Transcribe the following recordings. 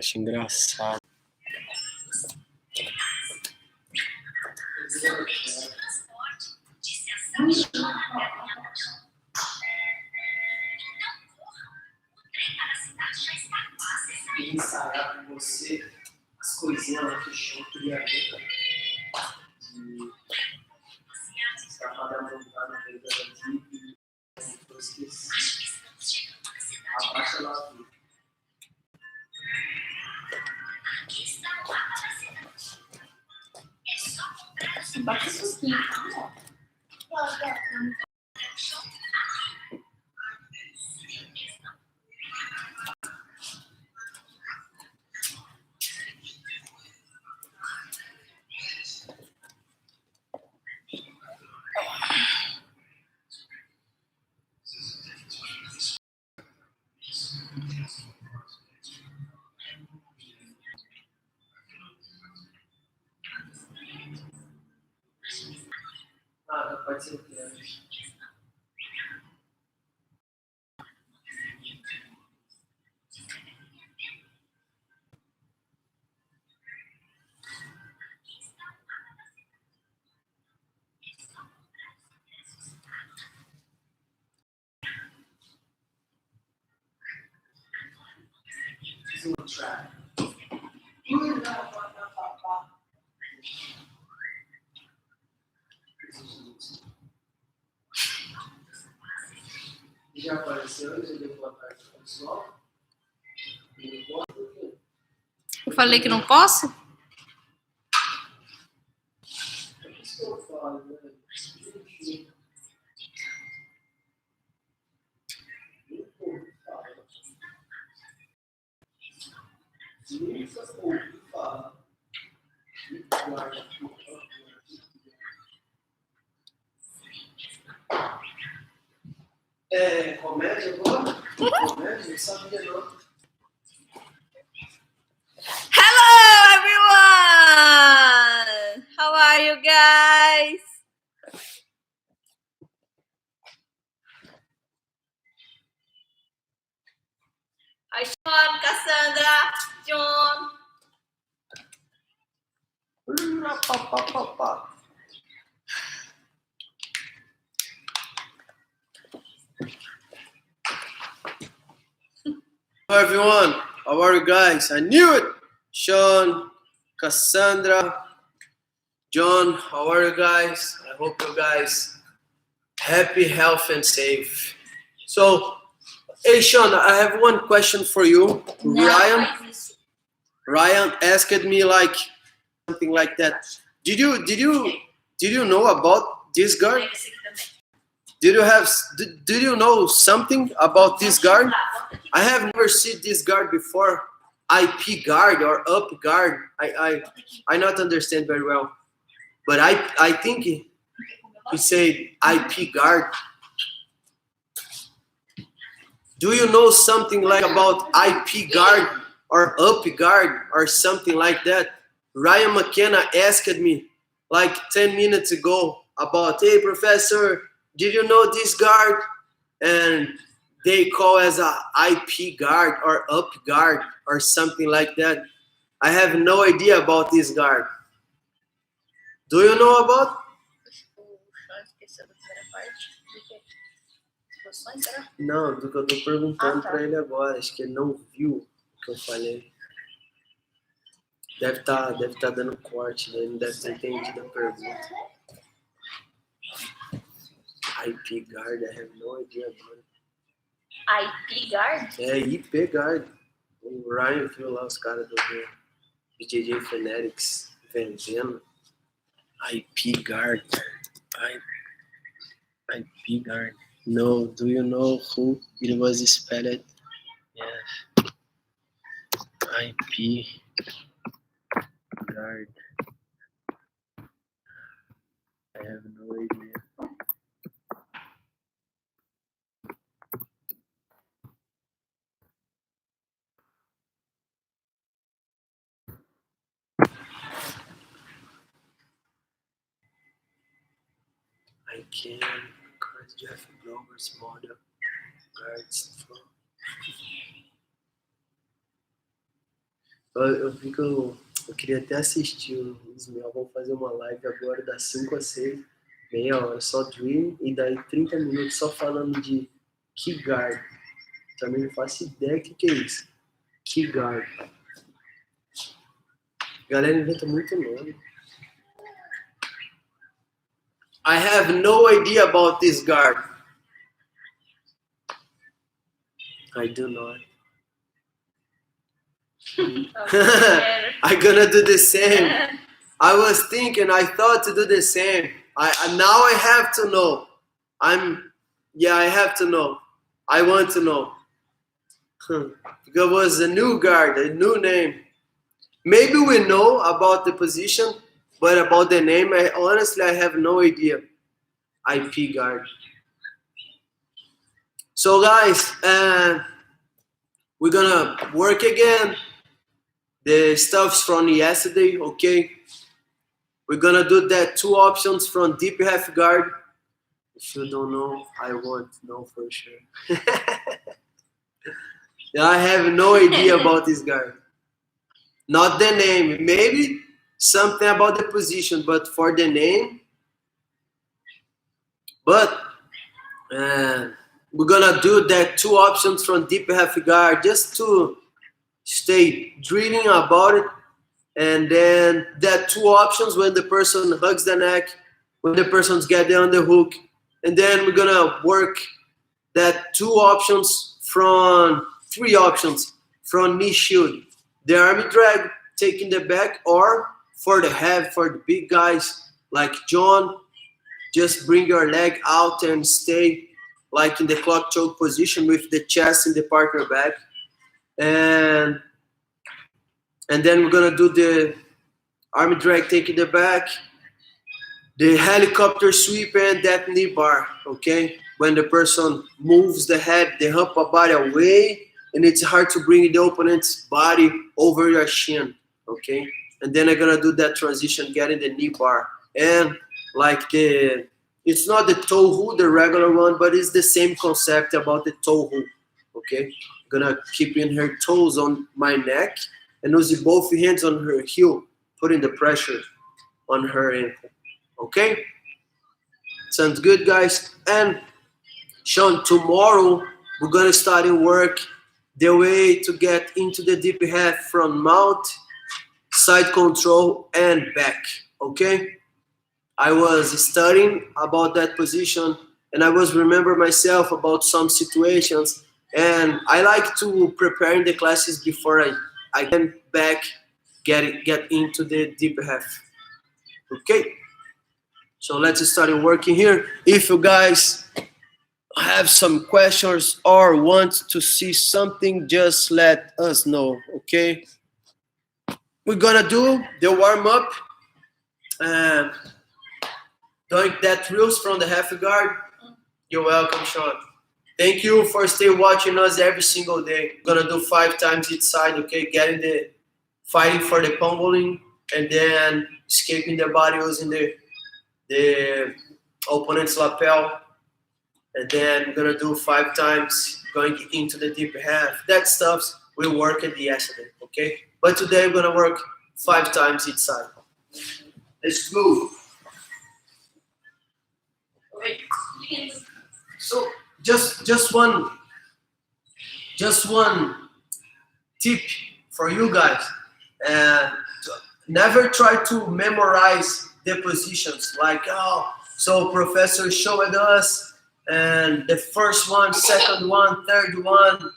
Acho engraçado. E ensaiar com você as coisinhas lá que o chão queria ver. De escapar da montanha, pegando aqui. Eu esqueci. Abaixa lá tudo. Baixa um pouquinho. Ah, pode ser o que é. Zoom track. Já apareceu, já deu boa tarde pro pessoal. Eu falei que não posso? É isso que eu falo, né? Nunca ouvi falar. É comédia agora? Comédia? Não sabia não. Hello, everyone! How are you guys? Hi, Sean, Cassandra, John. Hello everyone, how are you guys? I knew it! Sean, Cassandra, John, how are you guys? I hope you guys happy, healthy, and safe. So, hey Sean, I have one question for you. Ryan asked me like something like that. Did you know about this guard? Did you know something about this guard? I have never seen this guard before. IP guard or up guard. I not understand very well. But I think he said IP guard. Do you know something like about IP guard or up guard or something like that? Ryan McKenna asked me like 10 minutes ago about, hey professor, did you know this guard? And they call as a IP guard or up guard or something like that. I have no idea about this guard. Do you know about? Não, do que eu tô perguntando pra ele agora. Acho que ele não viu o que eu falei. Deve tá dando corte, né? Ele não deve ter entendido a pergunta. IP guard, I have no idea about it. IP guard? É, IP guard. O Ryan viu lá os caras do BJJ Fanatics vendendo. IP guard. IP guard. No, do you know who it was spelled? Yes. IP guard. I have no idea. I can record Jeff Glover's model guards from. Eu queria até assistir os meus. Vão fazer uma live agora das 5 às 6, meia hora, só dream, e daí 30 minutos só falando de key guard. Também não faço ideia do que é isso. Key guard. A galera inventa muito nome. I have no idea about this guard. I do not. I'm gonna do the same. I was thinking, I thought to do the same. Now I have to know. I have to know. I want to know. Because it was a new guard, a new name. Maybe we know about the position, but about the name, honestly, I have no idea. IP guard. So guys, we're gonna work again. The stuff's from yesterday, okay? We're gonna do that 2 options from deep half guard. If you don't know, I won't know for sure. I have no idea about this guard. Not the name, maybe something about the position, but for the name. But we're gonna do that 2 options from deep half guard just to stay drilling about it. And then that 2 options when the person hugs the neck, when the person's getting on the hook. And then we're gonna work that 2 options from 3 options from knee shield. The army drag, taking the back, or for the big guys like John, just bring your leg out and stay like in the clock choke position with the chest in the partner back. And then we're gonna do the army drag, taking the back, the helicopter sweep, and that knee bar, okay? When the person moves the head, the upper body away, and it's hard to bring the opponent's body over your shin, okay? And then I'm gonna do that transition, getting the knee bar. And like it's not the toe hold, the regular one, but it's the same concept about the toe hold, okay? I'm gonna keep in her toes on my neck and using both hands on her heel, putting the pressure on her ankle, okay? Sounds good, guys. And Sean, tomorrow we're gonna start in work the way to get into the deep half from mount, side control, and back, okay? I was studying about that position, and I was remember myself about some situations, and I like to prepare in the classes before I can back get into the deep half, okay? So let's start working here. If you guys have some questions or want to see something, just let us know, okay? We're gonna do the warm-up and doing that drills from the half guard. You're welcome, Sean. Thank you for stay watching us every single day. We're gonna do 5 times each side, okay? Fighting for the pummeling and then escaping the body using the opponent's lapel. And then we're gonna do 5 times going into the deep half. That stuff we worked yesterday, okay? But today we're gonna work 5 times each side. Let's go. So just one tip for you guys. Never try to memorize the positions. Like, so professor showed us, and the first one, second one, third one.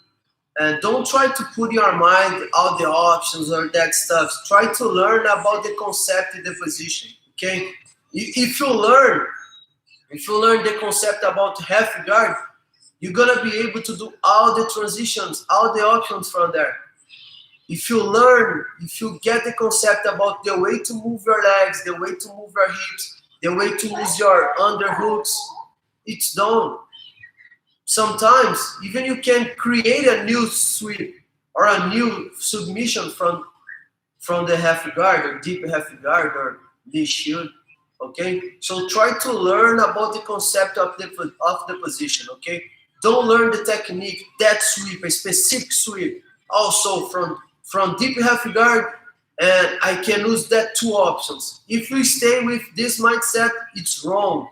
And don't try to put your mind all the options or that stuff. Try to learn about the concept in the position, okay? If you learn the concept about half guard, you're gonna be able to do all the transitions, all the options from there. If you get the concept about the way to move your legs, the way to move your hips, the way to use your underhooks, it's done. Sometimes even you can create a new sweep or a new submission from the half guard or deep half guard or knee shield, okay? So try to learn about the concept of the position, okay? Don't learn the technique, that sweep, a specific sweep, also from from deep half guard, and I can use that two options. If you stay with this mindset, it's wrong.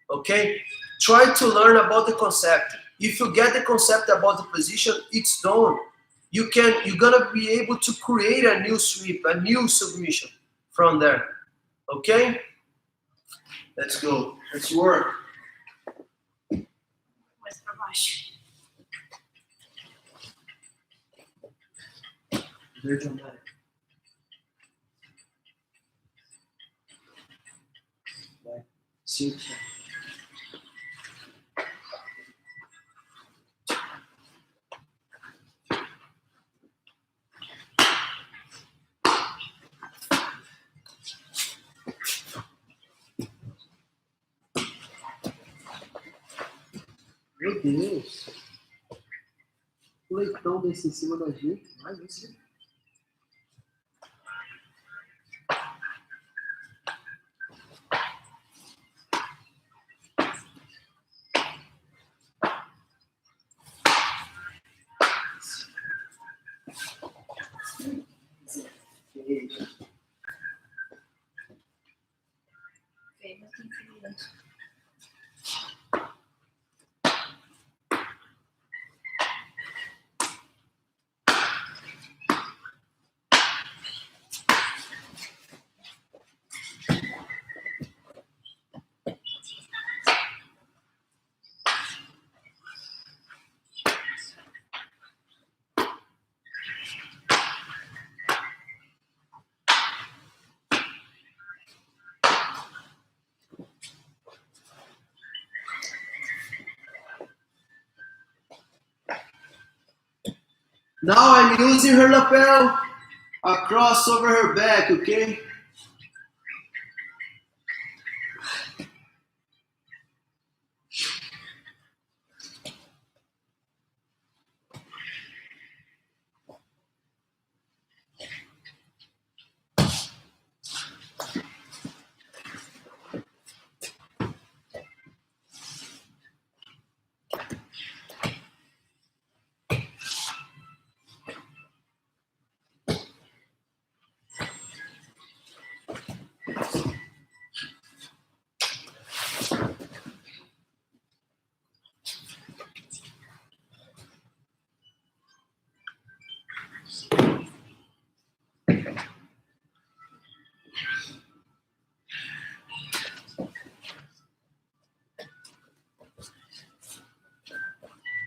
Okay? Try to learn about the concept. If you get the concept about the position, it's done. You're gonna be able to create a new sweep, a new submission from there. Okay? Let's go. Let's work. Mais pra baixo. Verde amarelo. Vai. 5. Meu Deus. O leitão desse em cima da gente. Vai, isso. Vem, mas tem que ir. Now I'm using her lapel across over her back, okay?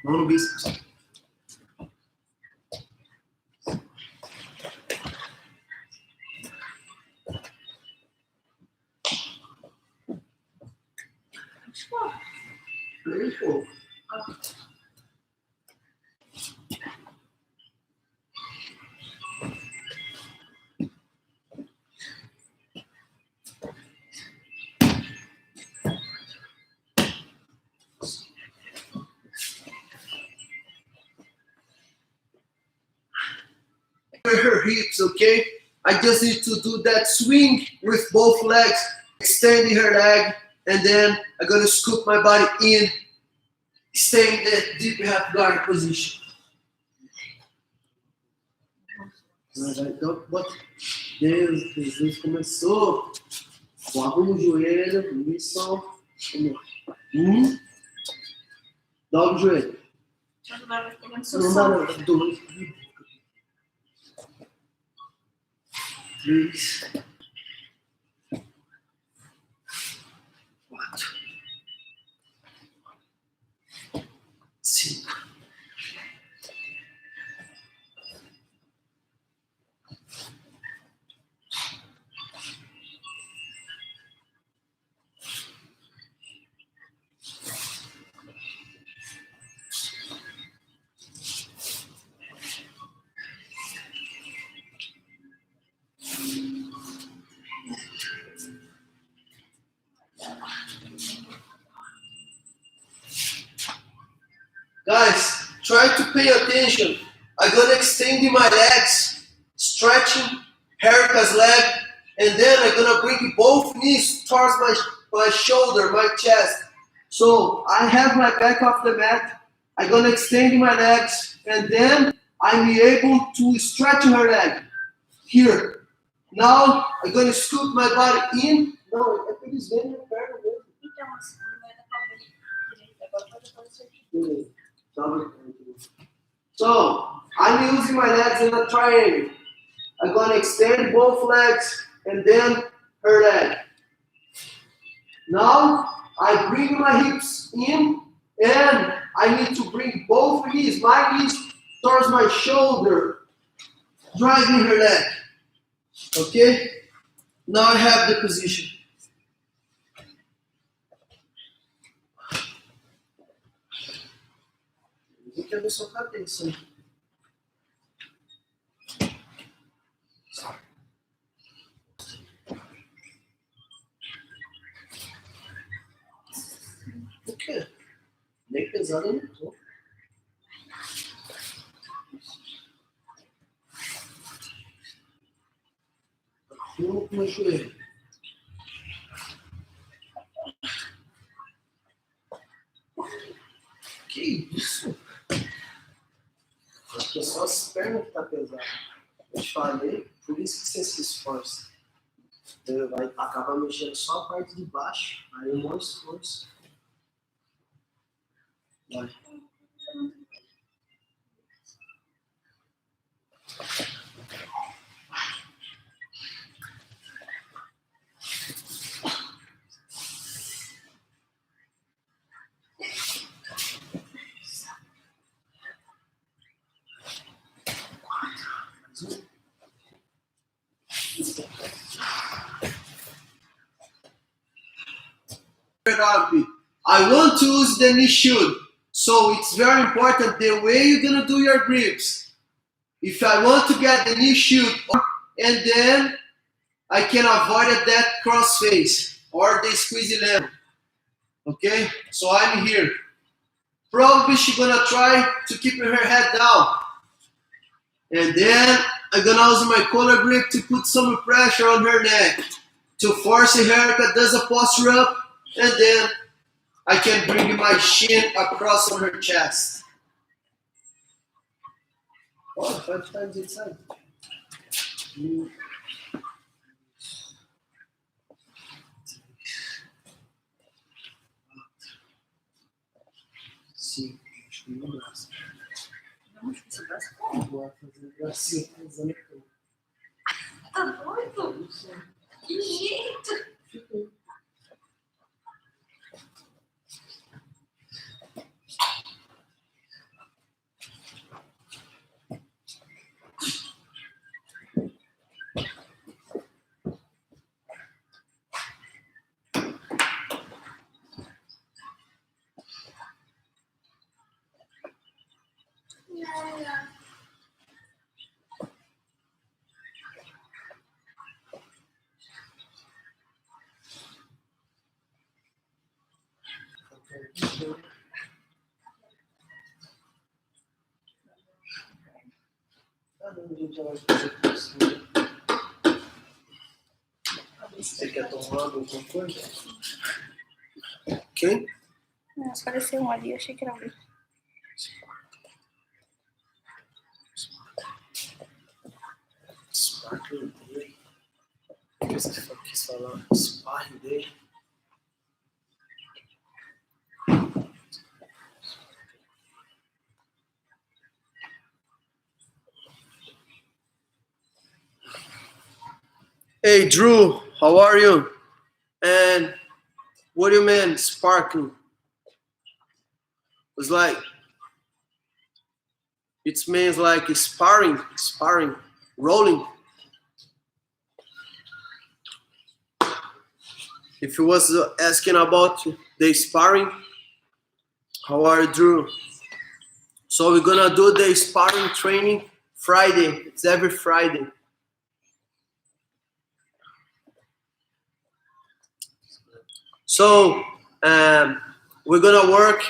Mão no bíceps. Bem pouco. Her hips, okay? I just need to do that swing with both legs, extending her leg, and then I'm gonna scoop my body in, stay in the deep half guard position. Então, Deus começou. Arruma o joelho, isso. Dobra o joelho. Não dá pra Não dá não, 2, 3, 4, 5. Guys, try to pay attention. I'm gonna extend my legs, stretching Erica's leg, and then I'm gonna bring both knees towards my shoulder, my chest. So I have my back off the mat. I'm gonna extend my legs, and then I'm able to stretch her leg. Here. Now, I'm gonna scoop my body in. Não, é que eles vêm na perna mesmo. Então, assim, não vai dar pra ver direito. Agora pode fazer certinho. Beleza. So, I'm using my legs in a triangle. I'm gonna extend both legs and then her leg. Now, I bring my hips in and I need to bring both knees, my knees towards my shoulder, driving her leg. Okay? Now I have the position. Eu quero ver sua cabeça. O quê? Nem pesado eu não tô. Firmo com o meu joelho. Que isso? Acho que é só as pernas que tá pesado. Eu te falei, por isso que você se esforça. Você vai acabar mexendo só a parte de baixo, aí um esforço. Vai. I want to use the knee shoot, so it's very important the way you're gonna do your grips. If I want to get the knee shoot, and then I can avoid that cross face or the squeezy level. Okay, so I'm here. Probably she's gonna try to keep her head down, and then I'm gonna use my collar grip to put some pressure on her neck to force her to does a posture up, and then I can bring my shin across on her chest. Oh, 5 times inside. 5, acho que no braço. Não, esse braço Vou fazer o bracinho cruzando aqui. tá doido? Que jeito! Você quer tomar alguma coisa? Ok? Nossa, apareceu um ali, eu achei que era um. Sparkle Day. O que você quis falar? Sparkle Day. Hey Drew, how are you? And what do you mean sparkling? It's like it means like sparring, rolling. If you was asking about the sparring, how are you, Drew? So we're gonna do the sparring training Friday. It's every Friday. So we're gonna work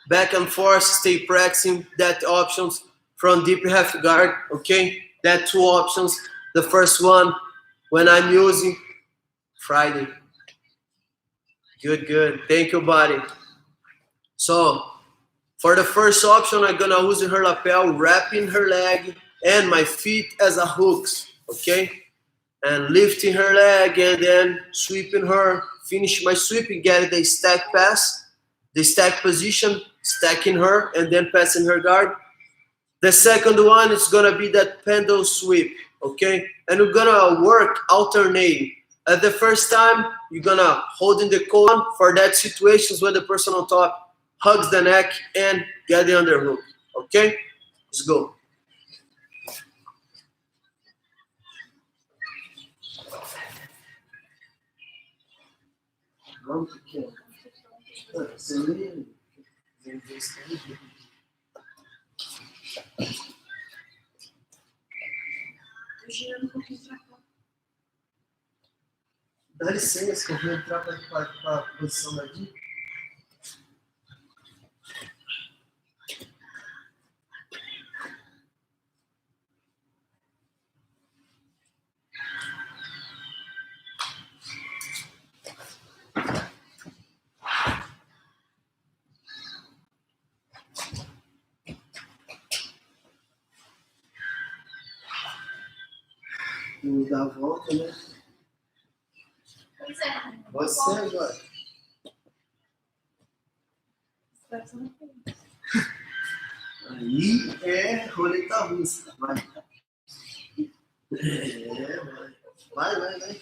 back and forth, stay practicing that options from deep half guard, okay? That 2 options. The first one, when I'm using Friday. Good. Thank you, buddy. So For the first option, I'm gonna use her lapel, wrapping her leg and my feet as a hooks, okay? And lifting her leg and then sweeping her, finish my sweeping, get the stack pass, the stack position, stacking her and then passing her guard. The second one is gonna be that pendle sweep, okay? And we're gonna work alternating. At the first time, you're gonna hold in the colon for that situations when the person on top hugs the neck and get the underhook, okay? Let's go. Vamos, pequeno. Você lê? Tô girando um pouquinho pra cá. Dá licença que eu vou entrar para a posição daqui. Vou dar a volta, né? Pois é. Você agora. Aí é roleta russa. Vai. Vai.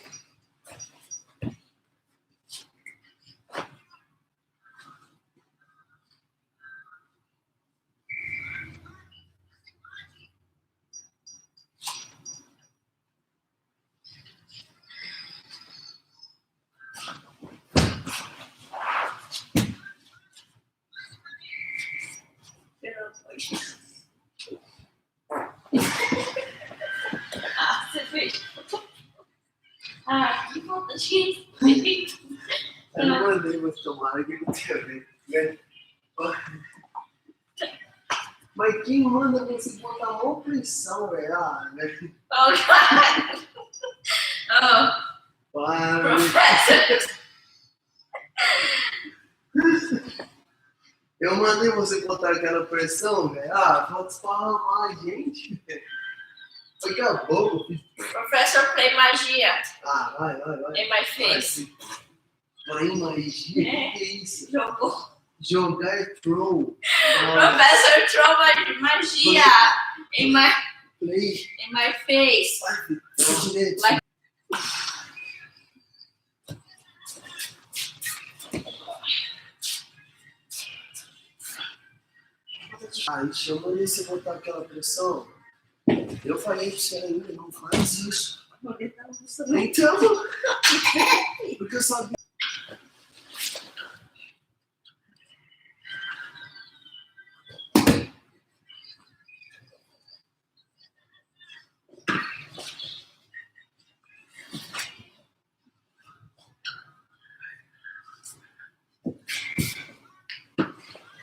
Ah, você fez. Ah, que falta de. Eu não mandei, mas tomara que ele tenha visto, né? Mas quem manda você botar maior pressão, velho? Ah, né? Oh, cara. Oh, Para. professor. Eu mandei você botar aquela pressão, velho. Ah, pode falar mais, gente. Daqui a pouco, filho. Professor play magia Ah, vai. in my face. Vai, magia? O que é isso? Jogou. Jogar é throw. Professor throw magia in Play. my face. Vai direito. Like- Aí chama ele você botar aquela pressão. Eu falei pra você ainda, não faz isso. Então, porque eu sabia.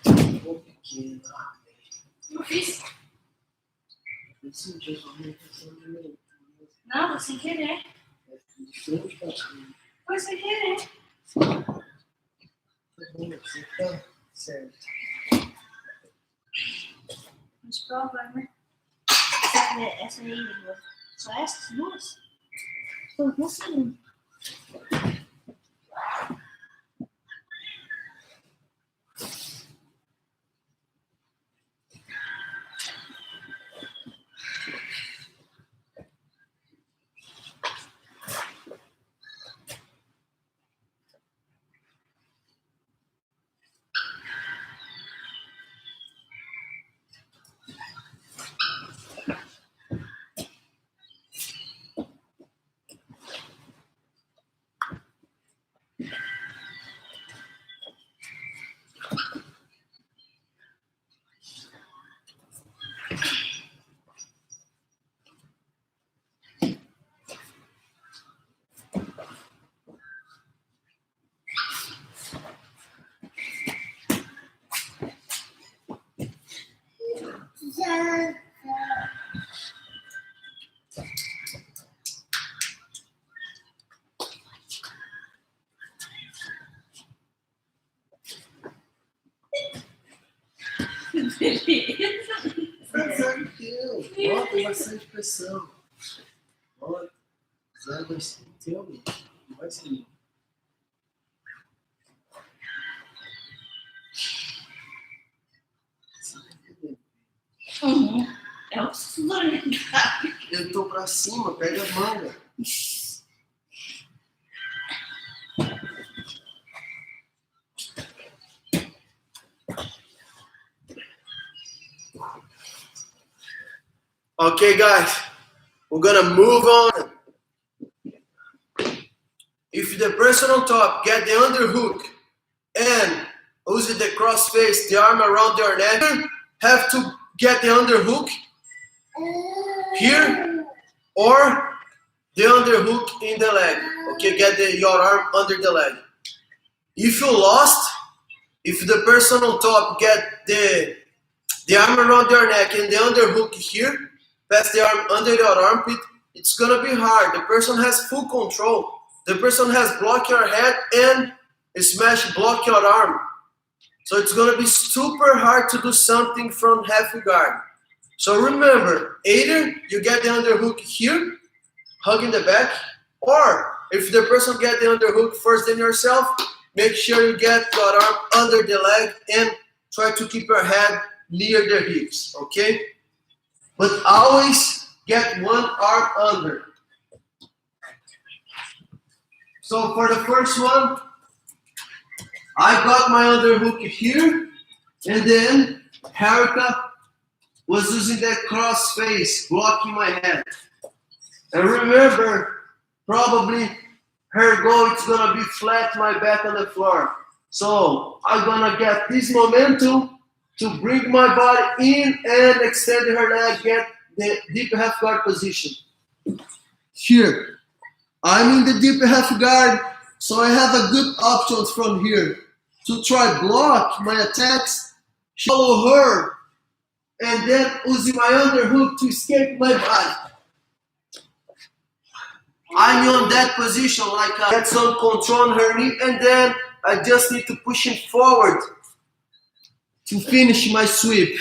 Ficou pequeno. Não fiz. Esse dia eu não pensando Não, sem querer. de frente pra cima. Foi sem querer. Você tá certo. Mas prova, né? Essa aí, só essas duas? Estou conseguindo. Beleza. Tranquilo. Ó, tem bastante pressão. Ó, vai bastante. Vai ser. É o sonho. Eu tô pra cima, pega a manga. Okay, guys, we're gonna move on. If the person on top get the underhook and use the cross face, the arm around your neck, have to get the underhook here or the underhook in the leg. Okay, get your arm under the leg. If you lost, if the person on top get the arm around your neck and the underhook here, pass the arm under your armpit, it's gonna be hard. The person has full control. The person has blocked your head and block your arm. So it's gonna be super hard to do something from half guard. So remember, either you get the underhook here, hugging the back, or if the person get the underhook first than yourself, make sure you get your arm under the leg and try to keep your head near the hips, okay? But always get one arm under. So for the first one, I got my underhook here, and then Harika was using that cross face, blocking my head. And remember, probably her goal is gonna be flat my back on the floor. So I'm gonna get this momentum to bring my body in and extend her leg, get the deep half guard position. Here, I'm in the deep half guard, so I have a good options from here to try block my attacks, follow her, and then using my underhook to escape my body. I'm on that position, like I get some control on her knee, and then I just need to push him forward to finish my sweep.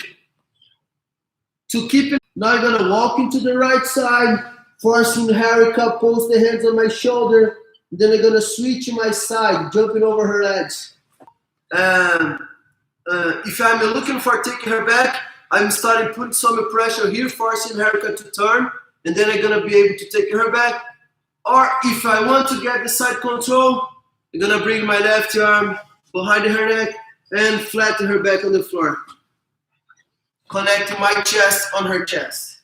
To keep it, now I'm gonna walk into the right side, forcing Harika, post the hands on my shoulder, then I'm gonna switch to my side, jumping over her legs. If I'm looking for taking her back, I'm starting putting some pressure here, forcing Harika to turn, and then I'm gonna be able to take her back. Or if I want to get the side control, I'm gonna bring my left arm behind her neck and flatten her back on the floor. Connecting my chest on her chest.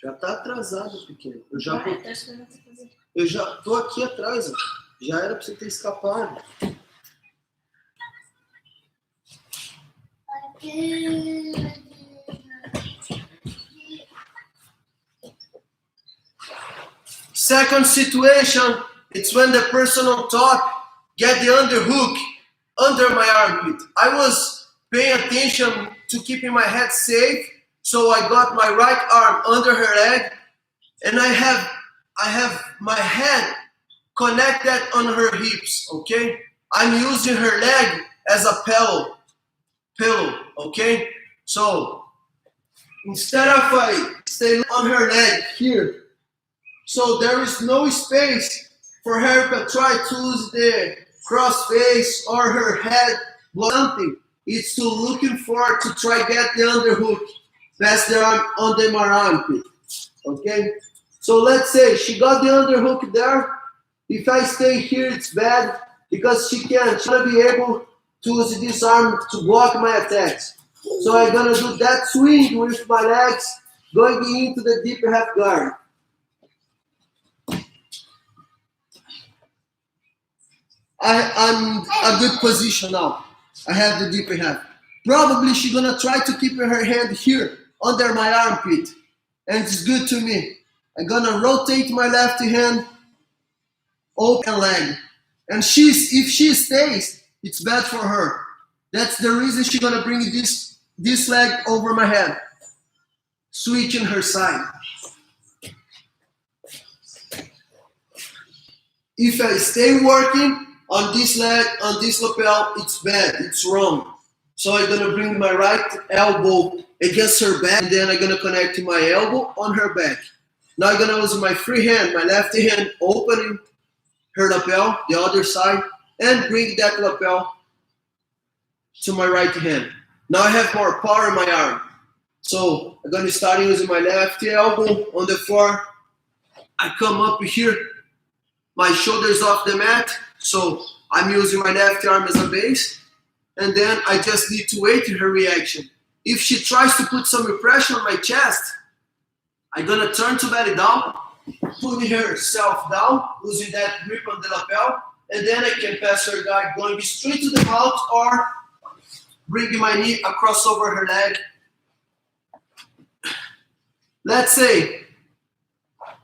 Já tá atrasado, pequeno. Eu já tô aqui atrás. Ó. Já era pra você ter escapado. Second situation, it's when the person on top get the underhook under my armpit. I was paying attention to keeping my head safe, so I got my right arm under her leg, and I have my head connected on her hips, okay? I'm using her leg as a pillow, okay? So instead of I stay on her leg here, so there is no space for her to try to use the cross face or her head block something. It's to looking for to try get the underhook, pass the arm under my armpit, okay? So let's say she got the underhook there. If I stay here, it's bad because she's gonna be able to use this arm to block my attacks. So I'm gonna do that swing with my legs going into the deep half guard. I'm a good position now. I have the deep half. Probably she's gonna try to keep her hand here under my armpit, and it's good to me. I'm gonna rotate my left hand, open leg, and if she stays, it's bad for her. That's the reason she's gonna bring this leg over my head, switching her side. If I stay working on this leg, on this lapel, it's bad, it's wrong. So I'm gonna bring my right elbow against her back, and then I'm gonna connect my elbow on her back. Now I'm gonna use my free hand, my left hand, opening her lapel, the other side, and bring that lapel to my right hand. Now I have more power in my arm. So I'm gonna start using my left elbow on the floor. I come up here, my shoulders off the mat, so I'm using my left arm as a base, and then I just need to wait her reaction. If she tries to put some pressure on my chest, I'm gonna turn to belly down, putting herself down, using that grip on the lapel, and then I can pass her guard going straight to the mouth or bringing my knee across over her leg. Let's say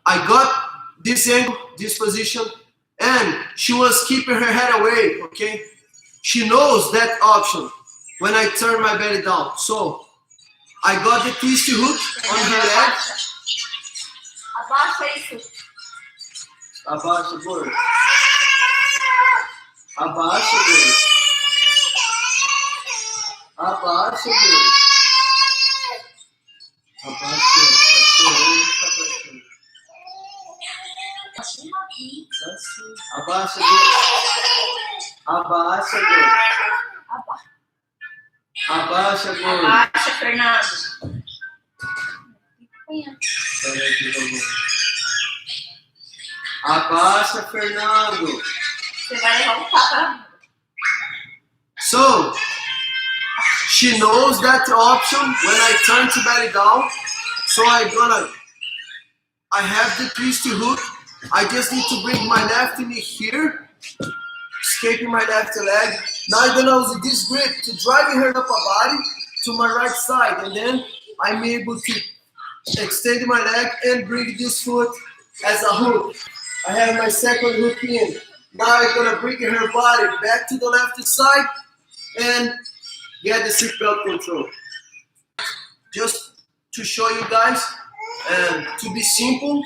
I got this angle, this position, and she was keeping her head away, okay? She knows that option when I turn my belly down. So I got the twisty hook on her leg. Abaixa isso. Abaixa, gordo. Abaixa, gordo. Abaixa, gordo. Abaixa, tá chorando, tá abaixando. Abaixa, gordo. Abaixa, gordo. Abaixa, gordo. Abaixa, Fernando. Peraí aqui, vamos. Abaixa, Fernando. Você vai levar um tapa na bunda. So, she knows that option when I turn to belly down. So I have the twisty hook. I just need to bring my left knee here, escaping my left leg. Now I'm gonna use this grip to drive her upper body to my right side, and then I'm able to extend my leg and bring this foot as a hook. I have my second hook in. Now I'm gonna bring her body back to the left side and get the seatbelt control. Just to show you guys and to be simple,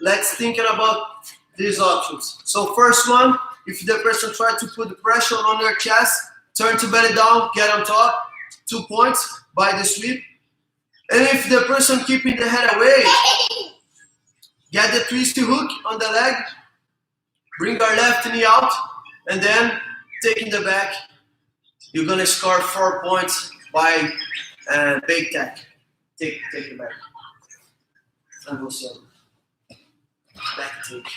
let's think about these options. So first one, if the person tries to put the pressure on their chest, turn to belly down, get on top, 2 points by the sweep. And if the person keeping the head away, get the twisty hook on the leg, bring our left knee out, and then taking the back, you're gonna score 4 points by big tack. Take it back. And we'll see. Back take.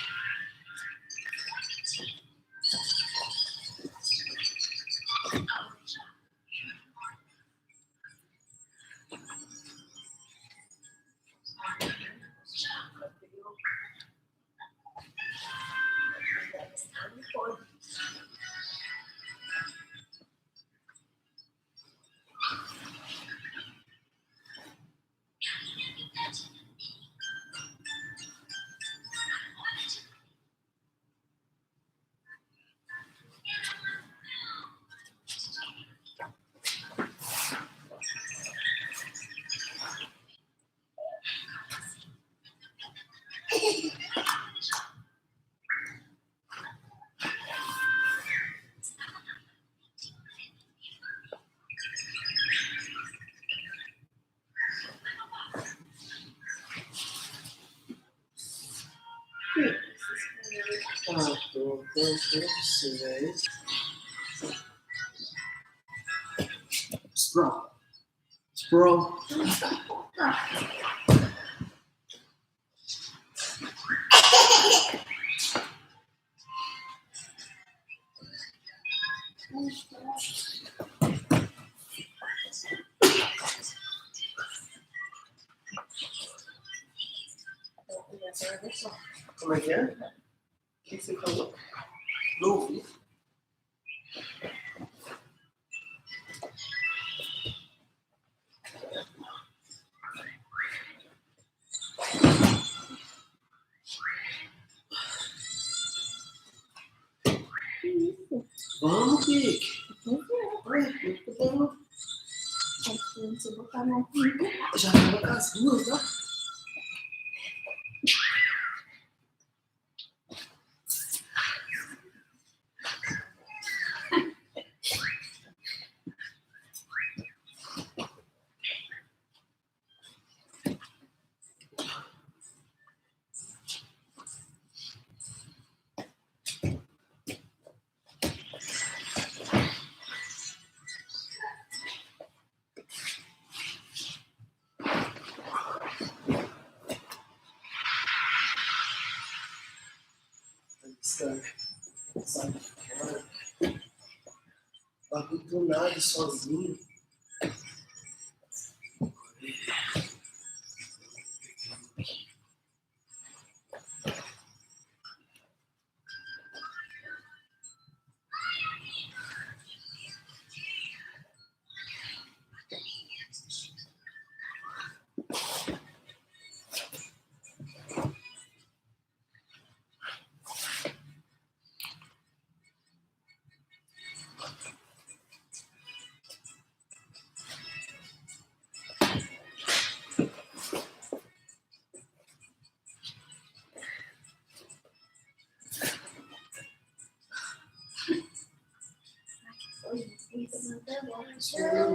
Sprawl. Sprawl. Como é que é? O que você falou? Não ouvi. Vamos, Pique. tenho. Se eu botar a mão comigo. Já vou botar as duas, né? Sai fora. Bagulho do nada, sozinho.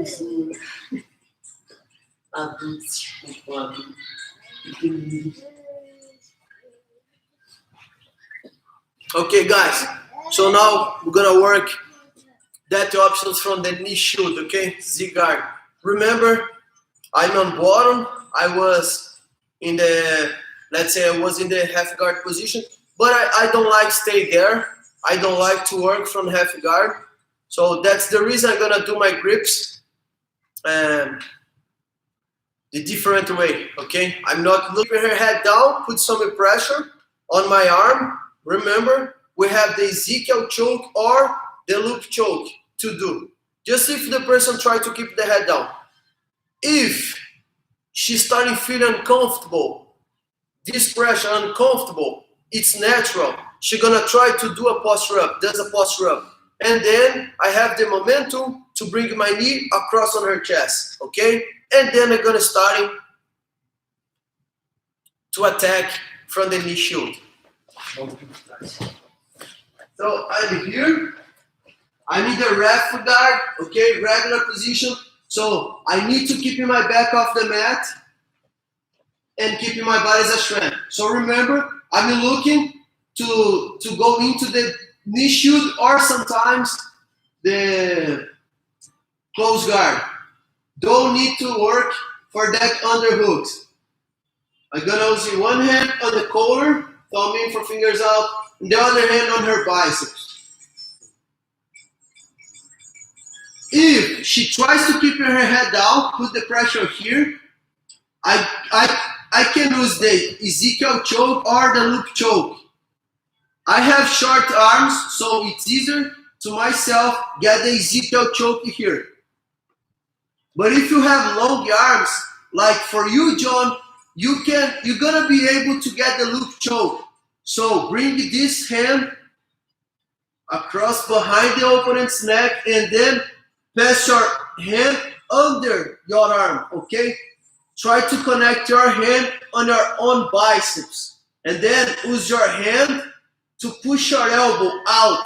Sim. Adultos, culpado. Okay, guys. So now we're gonna work that options from the knee shoot. Okay, Z guard. Remember, I'm on bottom. I was in the, let's say I was in the half guard position, but I don't like stay there. I don't like to work from half guard. So that's the reason I'm gonna do my grips the different way, okay? I'm not looking her head down, put some pressure on my arm. Remember, we have the Ezekiel choke or the loop choke to do. Just if the person try to keep the head down. If she's starting feeling uncomfortable, this pressure uncomfortable, it's natural. She's gonna try to do a posture up, does a posture up. And then I have the momentum to bring my knee across on her chest, okay? And then I'm gonna start to attack from the knee shoot. So I'm here, I'm in the ref guard, okay, regular position. So I need to keep my back off the mat and keeping my body as a strength. So remember, I'm looking to go into the knee shoot or sometimes the close guard. Don't need to work for that underhooks. I'm gonna use one hand on the collar, thumb in for fingers out, and the other hand on her biceps. If she tries to keep her head down, put the pressure here, I can use the Ezekiel choke or the loop choke. I have short arms, so it's easier to myself get the Ezekiel choke here. But if you have long arms, like for you, John, you're gonna be able to get the loop choke. So bring this hand across behind the opponent's neck and then pass your hand under your arm, okay? Try to connect your hand on your own biceps. And then use your hand to push your elbow out.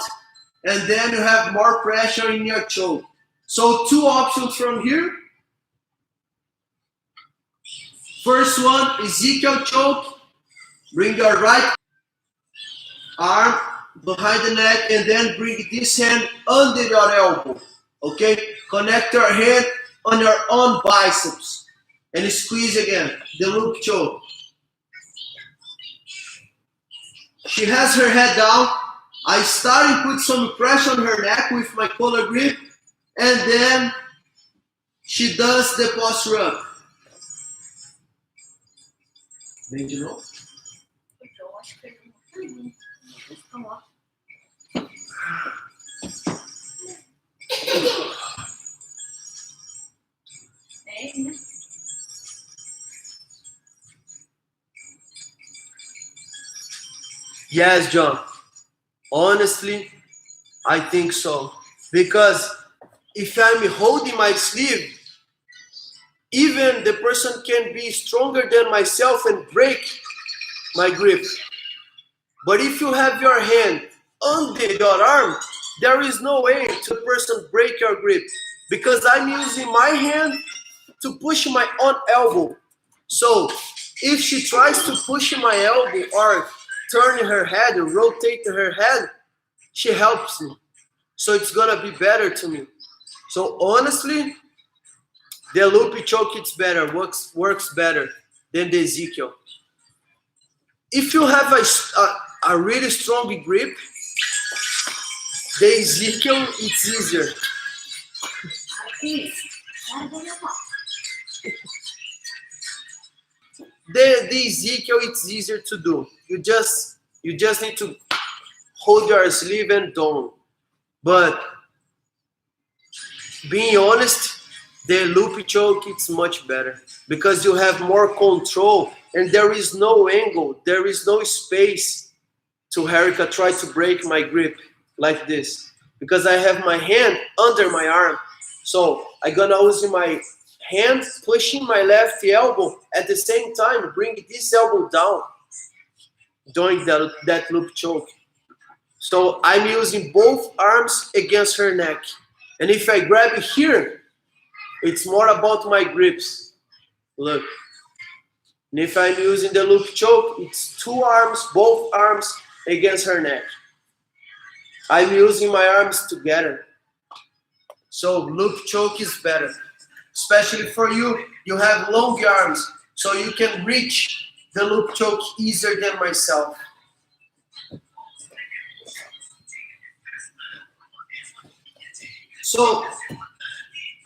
And then you have more pressure in your choke. So two options from here. First one, Ezekiel choke. Bring your right arm behind the neck and then bring this hand under your elbow. Okay? Connect your hand on your own biceps. And squeeze again, the loop choke. She has her head down. I start and put some pressure on her neck with my collar grip. And then she does the posture up. Bem de novo. Eu acho que ele não tá. É, né? Yes, John. Honestly, I think so. Because if I'm holding my sleeve, even the person can be stronger than myself and break my grip. But if you have your hand under your arm, there is no way to the person break your grip because I'm using my hand to push my own elbow. So if she tries to push my elbow or turn her head or rotate her head, she helps me. So it's gonna be better to me. So honestly, the loopy choke it's better, works better than the Ezekiel. If you have a really strong grip, the Ezekiel it's easier. The Ezekiel it's easier to do. You just need to hold your sleeve and don't. But being honest, the loopy choke it's much better because you have more control and there is no angle, there is no space to Harika try to break my grip like this because I have my hand under my arm. So I'm gonna use my hand pushing my left elbow at the same time, bring this elbow down doing that loop choke. So I'm using both arms against her neck. And if I grab it here, it's more about my grips. Look. And if I'm using the loop choke, it's two arms, both arms against her neck. I'm using my arms together. So loop choke is better. Especially for you, you have long arms, so you can reach the loop choke easier than myself. So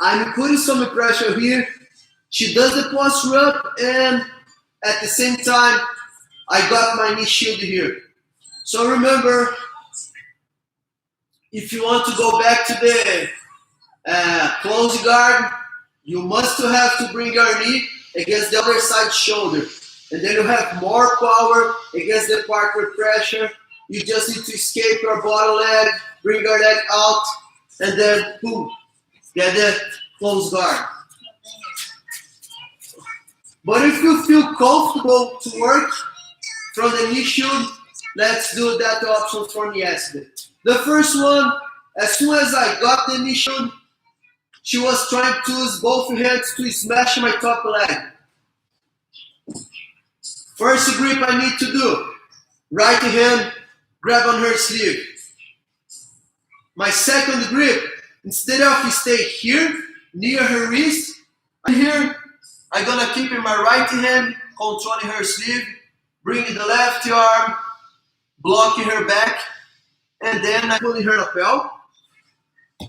I'm putting some pressure here. She does the posture up, and at the same time, I got my knee shield here. So remember, if you want to go back to the close guard, you must have to bring your knee against the other side shoulder. And then you have more power against the partner pressure. You just need to escape your bottom leg, bring your leg out, and then boom, get the close guard. But if you feel comfortable to work from the knee shield, let's do that option for me yesterday. The first one, as soon as I got the knee shield, she was trying to use both hands to smash my top leg. First grip I need to do, right hand, grab on her sleeve. My second grip, instead of stay here, near her wrist, here, I'm gonna keep in my right hand, controlling her sleeve, bringing the left arm, blocking her back, and then I'm pulling her lapel,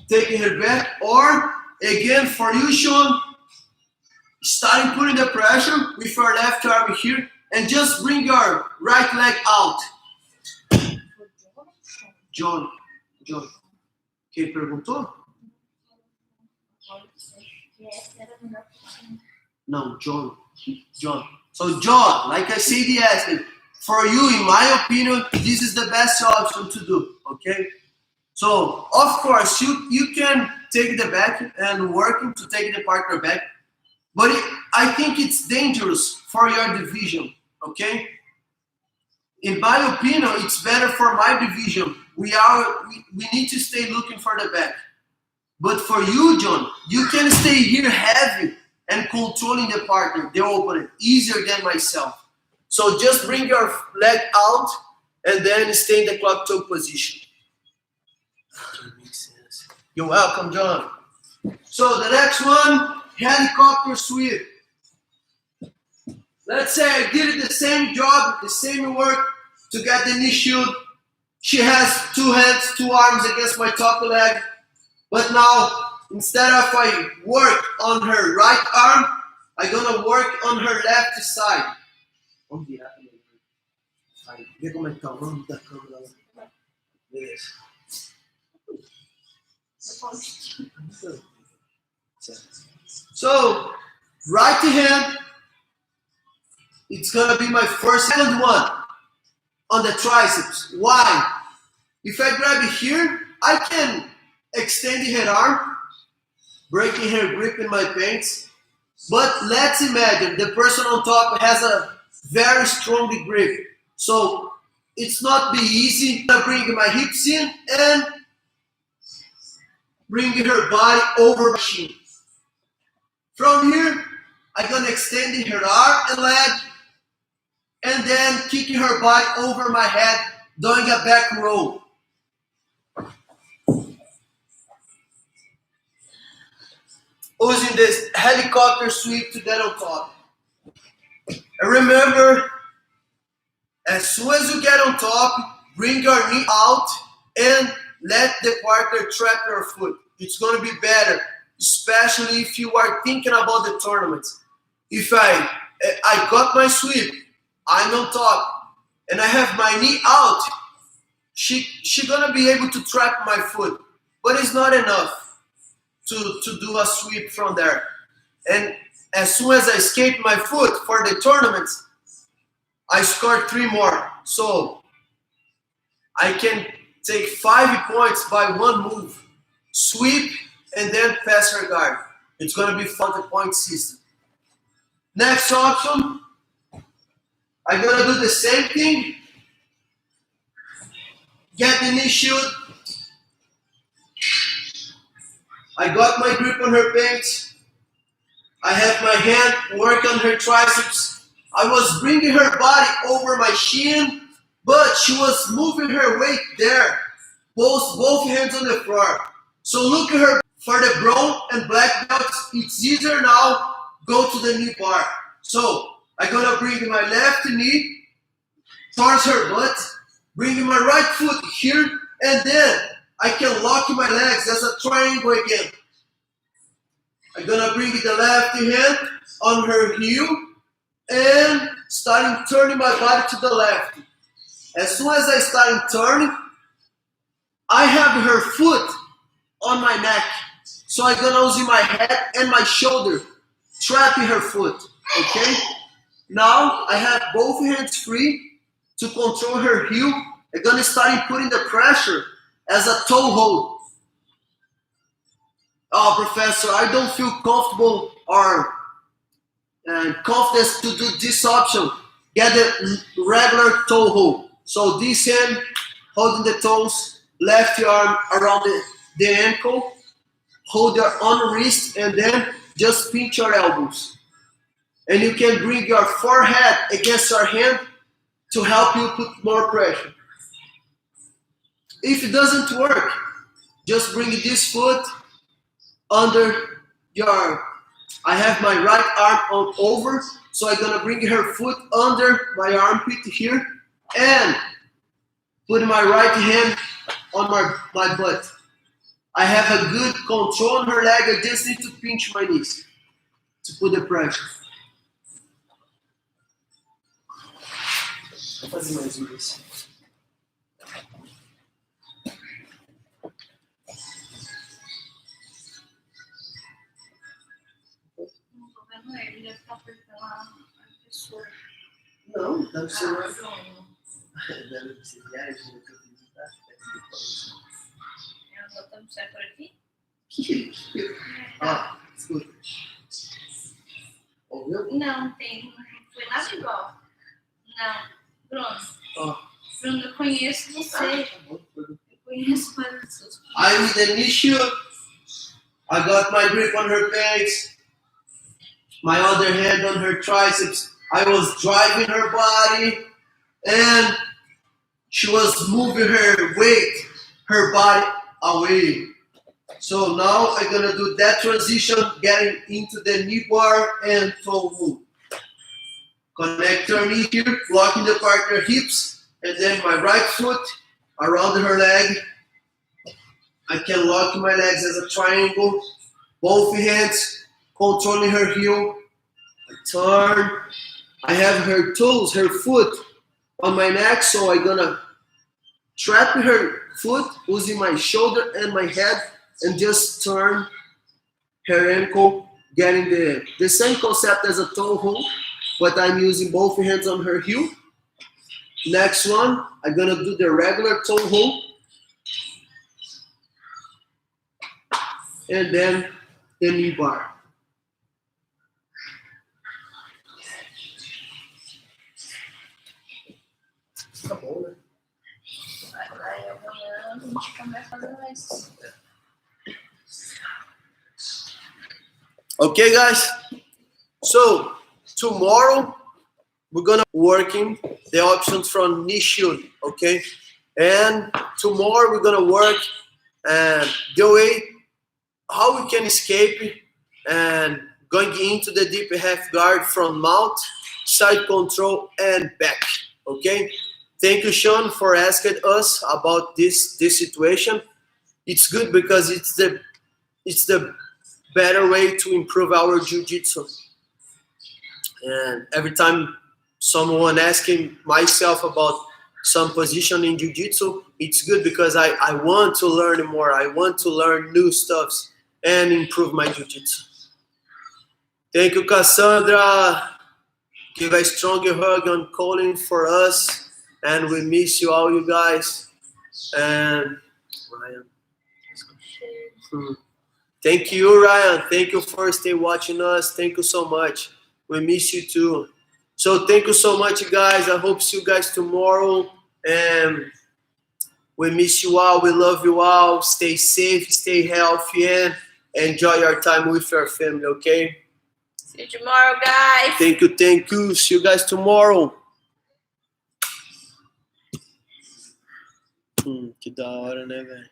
taking her back, or again for you, Sean, starting putting the pressure with your left arm here, and just bring your right leg out. John. Quem perguntou? No, John. So John, like I said yesterday, for you, in my opinion, this is the best option to do, okay? So, of course, you can take the back and working to take the partner back, but I think it's dangerous for your division, okay? In my opinion, it's better for my division. We need to stay looking for the back. But for you, John, you can stay here heavy and controlling the partner, the opponent, easier than myself. So just bring your leg out and then stay in the clock toe position. You're welcome, John. So the next one, helicopter sweep. Let's say I did the same job, the same work to get the knee shield. She has two hands, two arms against my top leg. But now, instead of I work on her right arm, I'm gonna work on her left side. Vamos virar também. Aí, vê como é que tá o nome da câmera lá. Beleza. So, right hand, it's gonna be my first one on the triceps. Why? If I grab it here, I can extend the head arm breaking her grip in my pants. But let's imagine the person on top has a very strong grip. So it's not be easy. I'm gonna bring my hips in and bring her body over my shin. From here, I'm gonna extend her arm and leg and then kicking her body over my head, doing a back roll. Using this helicopter sweep to get on top. And remember, as soon as you get on top, bring your knee out and let the partner trap your foot. It's going to be better, especially if you are thinking about the tournament. If I got my sweep, I'm on top, and I have my knee out, she gonna be able to trap my foot, but it's not enough to do a sweep from there. And as soon as I escape my foot for the tournament, I scored 3 more. So I can take 5 points by one move, sweep, and then pass her guard. It's gonna be for the point system. Next option, I'm gonna do the same thing. Get the knee shield. I got my grip on her pants. I have my hand work on her triceps. I was bringing her body over my shin, but she was moving her weight there. Both hands on the floor. So look at her. For the brown and black belts, it's easier now. Go to the knee bar. So I'm gonna bring my left knee towards her butt, bringing my right foot here, and then I can lock my legs as a triangle again. I'm gonna bring the left hand on her heel and starting turning my body to the left. As soon as I start turning, I have her foot on my neck. So I'm gonna use my head and my shoulder, trapping her foot, okay? Now I have both hands free to control her heel. I'm gonna start putting the pressure as a toe hold. Oh, Professor, I don't feel comfortable or confident to do this option. Get the regular toe hold. So this hand holding the toes, left arm around the ankle, hold your own wrist, and then just pinch your elbows. And you can bring your forehead against your hand to help you put more pressure. If it doesn't work, just bring this foot under your, I have my right arm on over, so I'm gonna bring her foot under my armpit here and put my right hand on my butt. I have a good control on her leg. I just need to pinch my knees to put the pressure. Vou fazer mais um desse. Não tô vendo ele, deve estar apertando a pessoa. Não, deve ser. Deve ser viagem, né, que eu fiz, tá? Ela tá no certo por aqui? Ah, escuta. Ouviu? Não, tem. Foi nada igual. Não. Bruno. Ah. Bruno, eu conheço você. Eu conheço várias pessoas. I'm in the knee shield. I got my grip on her pants. My other hand on her triceps. I was driving her body and she was moving her weight, her body away. So now I'm gonna do that transition, getting into the knee bar and toe move. Connect her knee here, blocking the partner hips, and then my right foot around her leg. I can lock my legs as a triangle, both hands controlling her heel. I turn. I have her toes, her foot on my neck, so I'm gonna trap her foot using my shoulder and my head and just turn her ankle, getting the same concept as a toe hold, but I'm using both hands on her heel. Next one, I'm gonna do the regular toe hold. And then the knee bar. Tá bom, né? Aí amanhã a gente começa fazendo isso. Okay, guys. So tomorrow we're gonna working the options from knee shield. Okay, and tomorrow we're gonna work the way how we can escape and going into the deep half guard from mount, side control, and back. Okay. Thank you, Sean, for asking us about this situation. It's good because it's the better way to improve our jiu-jitsu. And every time someone asking myself about some position in jiu-jitsu, it's good because I want to learn more. I want to learn new stuffs and improve my jiu-jitsu. Thank you, Cassandra. Give a strong hug on Colin for us. And we miss you all, you guys. And Ryan. Thank you, Ryan. Thank you for stay watching us. Thank you so much. We miss you too. So thank you so much, guys. I hope to see you guys tomorrow. And we miss you all. We love you all. Stay safe, stay healthy, and enjoy your time with your family, okay? See you tomorrow, guys. Thank you, thank you. See you guys tomorrow. Que da hora, né, velho?